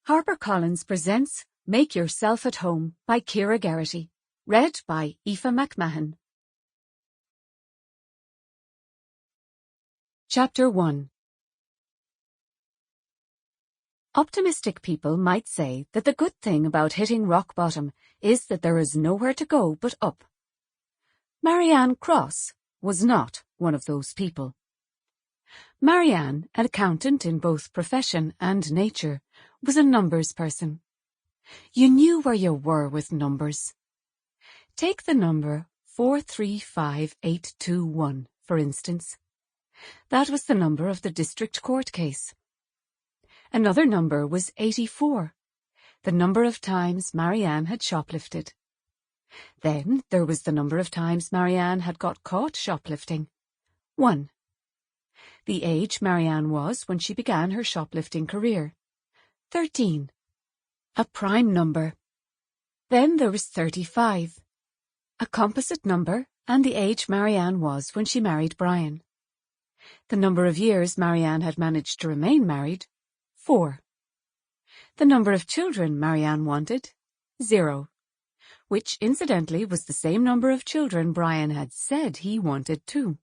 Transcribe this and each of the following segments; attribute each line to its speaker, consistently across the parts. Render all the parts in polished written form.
Speaker 1: HarperCollins presents Make Yourself at Home by Ciara Geraghty, read by Aoife Mcmahon. Chapter 1. Optimistic people might say that the good thing about hitting rock bottom is that there is nowhere to go but up. Marianne Cross was not one of those people. Marianne, an accountant in both profession and nature, was a numbers person. You knew where you were with numbers. Take the number 435821, for instance. That was the number of the district court case. Another number was 84, the number of times Marianne had shoplifted. Then there was the number of times Marianne had got caught shoplifting. 1. The age Marianne was when she began her shoplifting career. 13. A prime number. Then there was 35. A composite number and the age Marianne was when she married Brian. The number of years Marianne had managed to remain married. 4. The number of children Marianne wanted. 0. Which, incidentally, was the same number of children Brian had said he wanted too.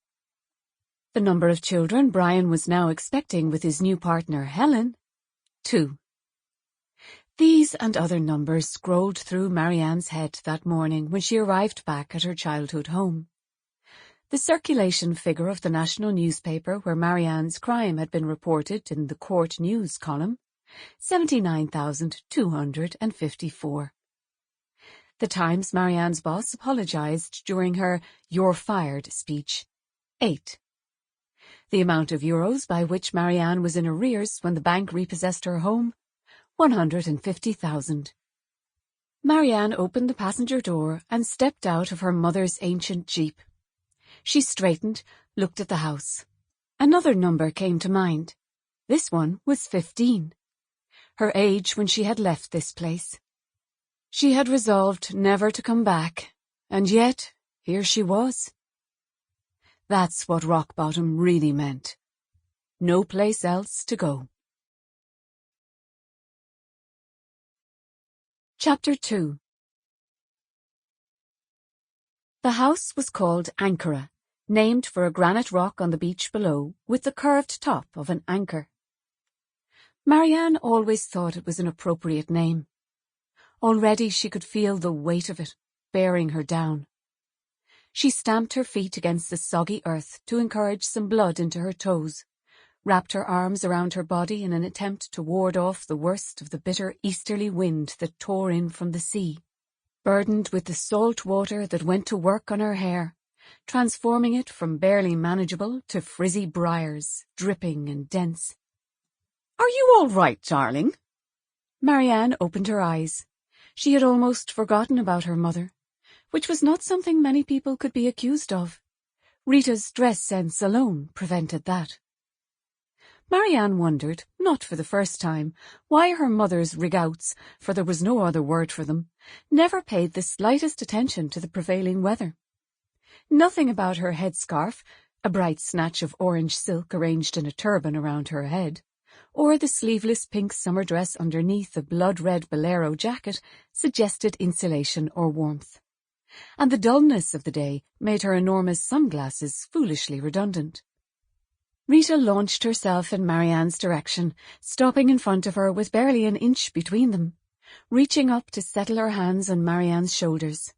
Speaker 1: The number of children Brian was now expecting with his new partner, Helen. 2. These and other numbers scrolled through Marianne's head that morning when she arrived back at her childhood home. The circulation figure of the national newspaper where Marianne's crime had been reported in the court news column, 79,254. The times Marianne's boss apologized during her "You're fired" speech, 8. The amount of euros by which Marianne was in arrears when the bank repossessed her home, 150,000. Marianne opened the passenger door and stepped out of her mother's ancient Jeep. She straightened, looked at the house. Another number came to mind. This one was 15. Her age when she had left this place. She had resolved never to come back, and yet here she was. That's what rock bottom really meant. No place else to go. Chapter 2. The house was called Ancaire, named for a granite rock on the beach below with the curved top of an anchor. Marianne always thought it was an appropriate name. Already she could feel the weight of it, bearing her down. She stamped her feet against the soggy earth to encourage some blood into her toes, wrapped her arms around her body in an attempt to ward off the worst of the bitter easterly wind that tore in from the sea, burdened with the salt water that went to work on her hair, transforming it from barely manageable to frizzy briars, dripping and dense. "Are you all right, darling?" Marianne opened her eyes. She had almost forgotten about her mother, which was not something many people could be accused of. Rita's dress sense alone prevented that. Marianne wondered, not for the first time, why her mother's rig-outs, for there was no other word for them, never paid the slightest attention to the prevailing weather. Nothing about her headscarf, a bright snatch of orange silk arranged in a turban around her head, or the sleeveless pink summer dress underneath a blood-red bolero jacket suggested insulation or warmth. And the dullness of the day made her enormous sunglasses foolishly redundant. Rita launched herself in Marianne's direction, stopping in front of her with barely an inch between them, reaching up to settle her hands on Marianne's shoulders.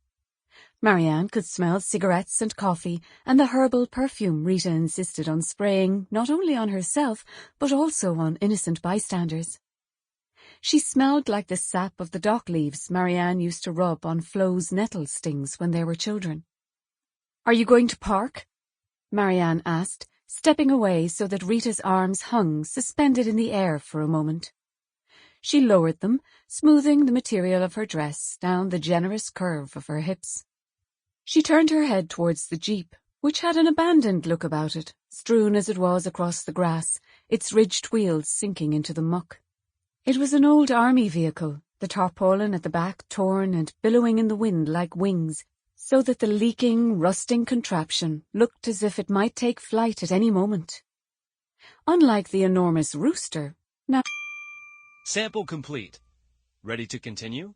Speaker 1: Marianne could smell cigarettes and coffee and the herbal perfume Rita insisted on spraying not only on herself but also on innocent bystanders. She smelled like the sap of the dock leaves Marianne used to rub on Flo's nettle stings when they were children. "Are you going to park?" Marianne asked, stepping away so that Rita's arms hung suspended in the air for a moment. She lowered them, smoothing the material of her dress down the generous curve of her hips. She turned her head towards the Jeep, which had an abandoned look about it, strewn as it was across the grass, its ridged wheels sinking into the muck. It was an old army vehicle, the tarpaulin at the back torn and billowing in the wind like wings, so that the leaking, rusting contraption looked as if it might take flight at any moment. Unlike the enormous rooster, now
Speaker 2: Sample complete. Ready to continue?